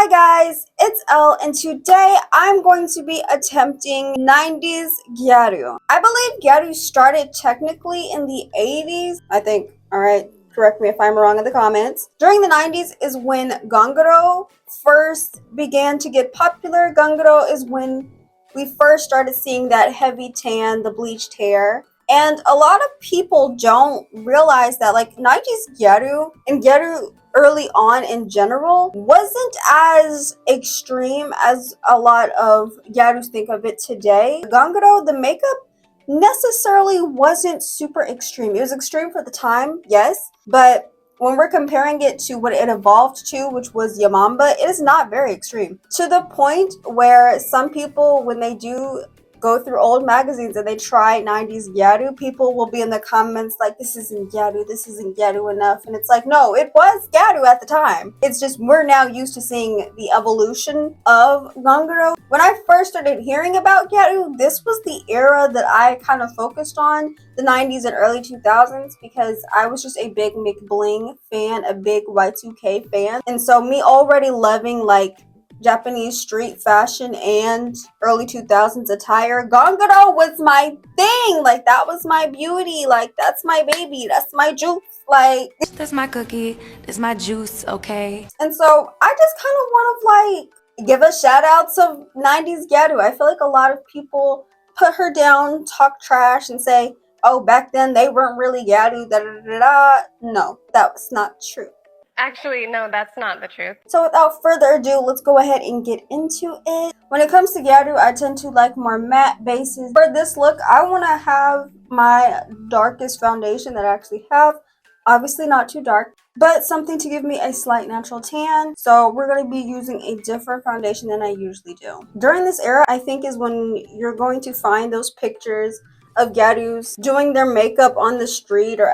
guys, it's Elle, and today I'm going to be attempting 90s Gyaru. I believe Gyaru started technically in the 80s, I think. Alright, correct me if I'm wrong in the comments. During the 90s is when Ganguro first began to get popular. Ganguro is when we first started seeing that heavy tan, the bleached hair. And a lot of people don't realize that like 90s Gyaru and Gyaru early on in general wasn't as extreme as a lot of Gyarus think of it today. Ganguro, the makeup necessarily wasn't super extreme. It was extreme for the time, yes, but when we're comparing it to what it evolved to, which was Yamamba, it is not very extreme. To the point where some people, when they do go through old magazines and they try 90s Gyaru, people will be in the comments like, this isn't Gyaru enough. And it's like, no, it was Gyaru at the time. It's just we're now used to seeing the evolution of Ganguro. When I first started hearing about Gyaru, this was the era that I kind of focused on, the 90s and early 2000s, because I was just a big McBling fan, a big Y2K fan. And so me already loving like Japanese street fashion and early 2000s attire, Ganguro was my thing. Like, that was my beauty. Like, that's my baby. That's my juice. Like, that's my cookie. That's my juice, okay? And so I just kind of want to like give a shout out to 90s Gyaru. I feel like a lot of people put her down, talk trash, and say, oh, back then they weren't really Gyaru, da da da da. No, that was not true. Actually, no, that's not the truth. So without further ado, let's go ahead and get into it. When it comes to Gyaru, I tend to like more matte bases. For this look, I want to have my darkest foundation that I actually have. Obviously not too dark, but something to give me a slight natural tan. So we're going to be using a different foundation than I usually do. During this era, I think is when you're going to find those pictures of Gyarus doing their makeup on the street or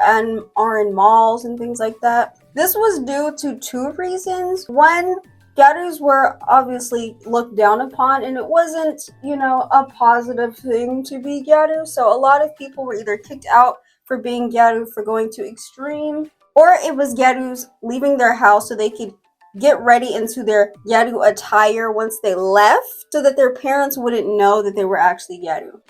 in malls and things like that. This was due to two reasons. One, Gyarus were obviously looked down upon, and it wasn't, a positive thing to be Gyaru. So a lot of people were either kicked out for being Gyaru for going too extreme, or it was Gyarus leaving their house so they could get ready into their Gyaru attire once they left, so that their parents wouldn't know that they were actually Gyaru.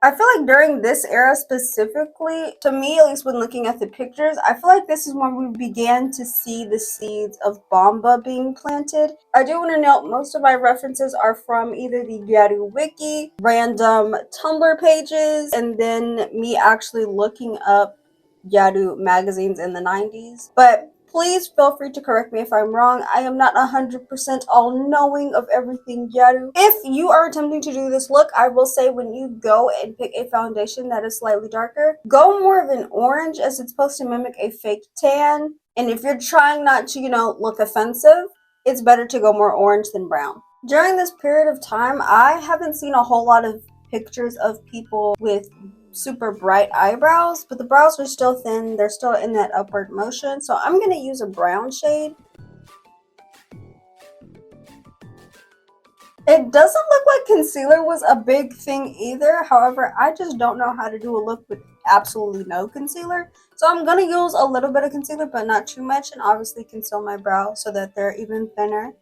I feel like during this era specifically, to me at least when looking at the pictures, I feel like this is when we began to see the seeds of Bamba being planted. I do want to note most of my references are from either the Gyaru wiki, random Tumblr pages, and then me actually looking up Gyaru magazines in the 90s. But please feel free to correct me if I'm wrong. I am not 100% all-knowing of everything Gyaru. If you are attempting to do this look, I will say when you go and pick a foundation that is slightly darker, go more of an orange as it's supposed to mimic a fake tan. And if you're trying not to, look offensive, it's better to go more orange than brown. During this period of time, I haven't seen a whole lot of pictures of people with super bright eyebrows, but the brows are still thin. They're still in that upward motion, so I'm going to use a brown shade. It doesn't look like concealer was a big thing either. However, I just don't know how to do a look with absolutely no concealer, so I'm going to use a little bit of concealer but not too much, and obviously conceal my brows so that they're even thinner.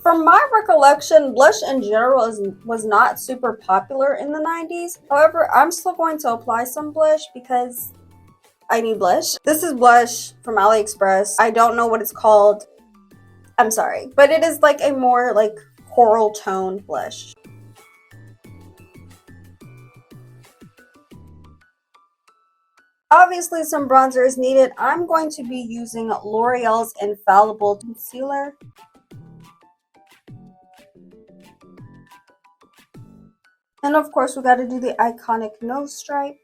From my recollection, blush in general was not super popular in the 90s. However, I'm still going to apply some blush because I need blush. This is blush from AliExpress. I don't know what it's called. I'm sorry. But it is like a more like coral tone blush. Obviously, some bronzer is needed. I'm going to be using L'Oreal's Infallible Concealer. And of course, we got to do the iconic nose stripe.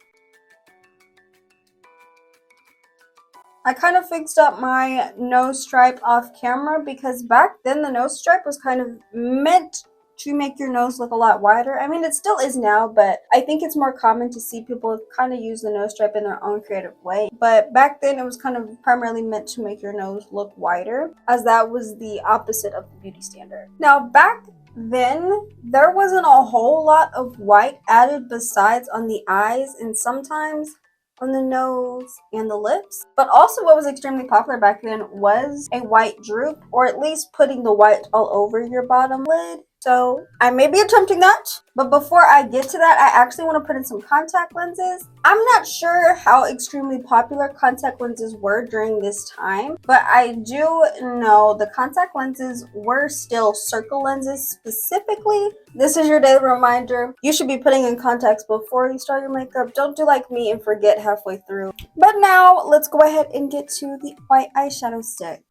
I kind of fixed up my nose stripe off camera because back then the nose stripe was kind of meant to make your nose look a lot wider. I mean, it still is now, but I think it's more common to see people kind of use the nose stripe in their own creative way. But back then, it was kind of primarily meant to make your nose look wider, as that was the opposite of the beauty standard. Now, back then, there wasn't a whole lot of white added besides on the eyes and sometimes on the nose and the lips. But also what was extremely popular back then was a white droop, or at least putting the white all over your bottom lid. So I may be attempting that, but before I get to that, I actually want to put in some contact lenses. I'm not sure how extremely popular contact lenses were during this time, but I do know the contact lenses were still circle lenses specifically. This is your daily reminder. You should be putting in contacts before you start your makeup. Don't do like me and forget halfway through. But now let's go ahead and get to the white eyeshadow stick.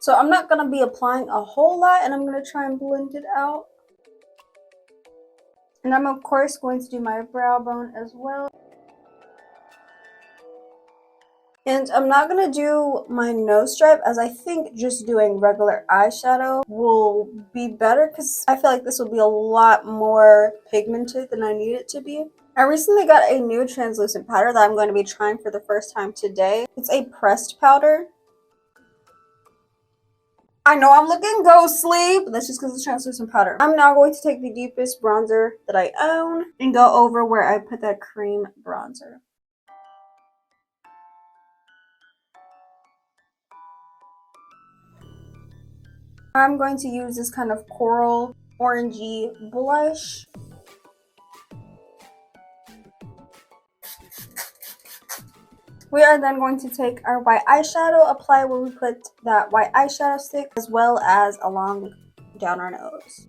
So I'm not going to be applying a whole lot, and I'm going to try and blend it out. And I'm of course going to do my brow bone as well. And I'm not going to do my nose stripe, as I think just doing regular eyeshadow will be better, because I feel like this will be a lot more pigmented than I need it to be. I recently got a new translucent powder that I'm going to be trying for the first time today. It's a pressed powder. I know I'm looking ghostly, but that's just because it's translucent powder. I'm now going to take the deepest bronzer that I own and go over where I put that cream bronzer. I'm going to use this kind of coral orangey blush. We are then going to take our white eyeshadow, apply where we put that white eyeshadow stick, as well as along down our nose.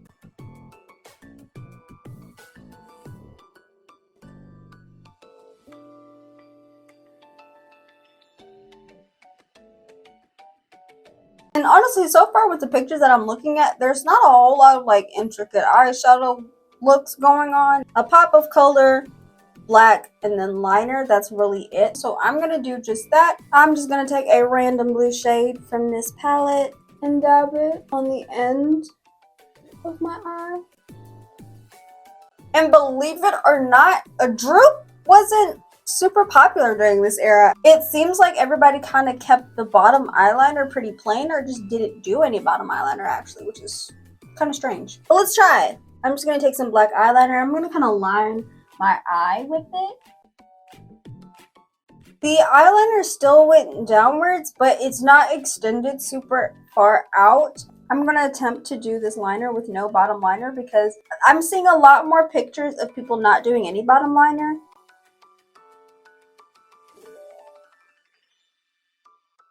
And honestly, so far with the pictures that I'm looking at, there's not a whole lot of like intricate eyeshadow looks going on. A pop of color, black, and then liner, that's really it. So I'm going to do just that. I'm just going to take a random blue shade from this palette and dab it on the end of my eye. And believe it or not, a droop wasn't super popular during this era. It seems like everybody kind of kept the bottom eyeliner pretty plain, or just didn't do any bottom eyeliner actually, which is kind of strange. But let's try it. I'm just going to take some black eyeliner. I'm going to kind of line my eye with it. The eyeliner still went downwards, but it's not extended super far out. I'm going to attempt to do this liner with no bottom liner, because I'm seeing a lot more pictures of people not doing any bottom liner.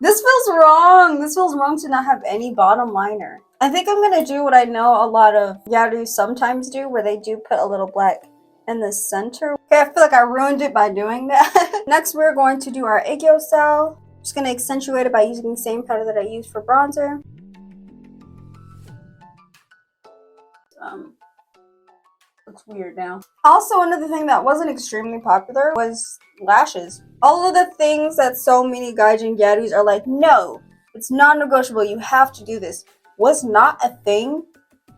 This feels wrong. This feels wrong to not have any bottom liner. I think I'm going to do what I know a lot of Gyaru sometimes do, where they do put a little black in the center. Okay, I feel like I ruined it by doing that. Next, we're going to do our Aegyo style. Just going to accentuate it by using the same powder that I used for bronzer. Looks weird now. Also, another thing that wasn't extremely popular was lashes. All of the things that so many gaijin Gyarus are like, no, it's non-negotiable, you have to do this, was not a thing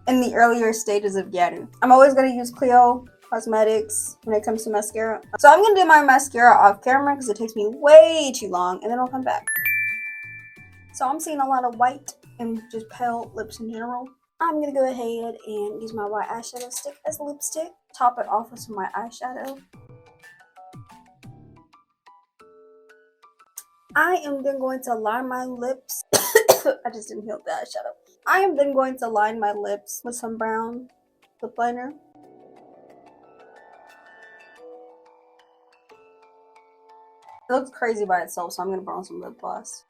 in the earlier stages of Gyaru. I'm always going to use Clio Cosmetics when it comes to mascara. So I'm going to do my mascara off camera because it takes me way too long, and then I'll come back. So I'm seeing a lot of white and just pale lips in general. I'm going to go ahead and use my white eyeshadow stick as lipstick. Top it off with some white eyeshadow. I am then going to line my lips. I just didn't feel the eyeshadow. I am then going to line my lips with some brown lip liner. It looks crazy by itself, so I'm going to put on some lip gloss.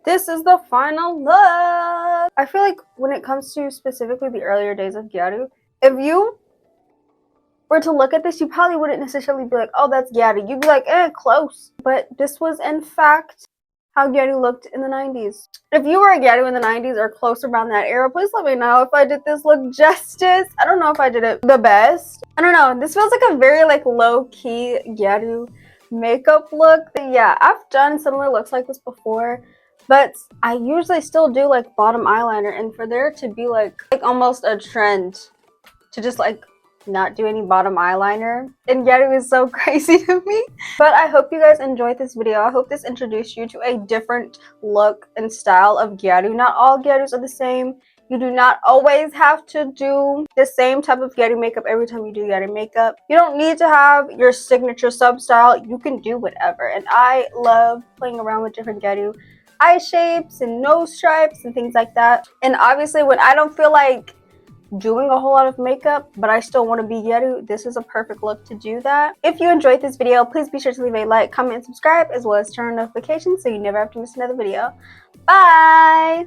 This is the final look. I feel like when it comes to specifically the earlier days of Gyaru, if you were to look at this, you probably wouldn't necessarily be like, oh, that's Gyaru. You'd be like, close. But this was, in fact, how Gyaru looked in the 90s. If you were a Gyaru in the 90s or close around that era, please let me know if I did this look justice. I don't know if I did it the best. I don't know. This feels like a very low-key Gyaru makeup look. Yeah, I've done similar looks like this before, but I usually still do like bottom eyeliner, and for there to be like almost a trend to just like not do any bottom eyeliner and Gyaru is so crazy to me. But I hope you guys enjoyed this video. I hope this introduced you to a different look and style of Gyaru. Not all Gyarus are the same. You do not always have to do the same type of Gyaru makeup every time you do Gyaru makeup. You don't need to have your signature sub style. You can do whatever, and I love playing around with different Gyaru eye shapes and nose stripes and things like that. And obviously when I don't feel like doing a whole lot of makeup but I still want to be Gyaru, this is a perfect look to do that. If you enjoyed this video, please be sure to leave a like, comment, and subscribe, as well as turn on notifications so you never have to miss another video. Bye!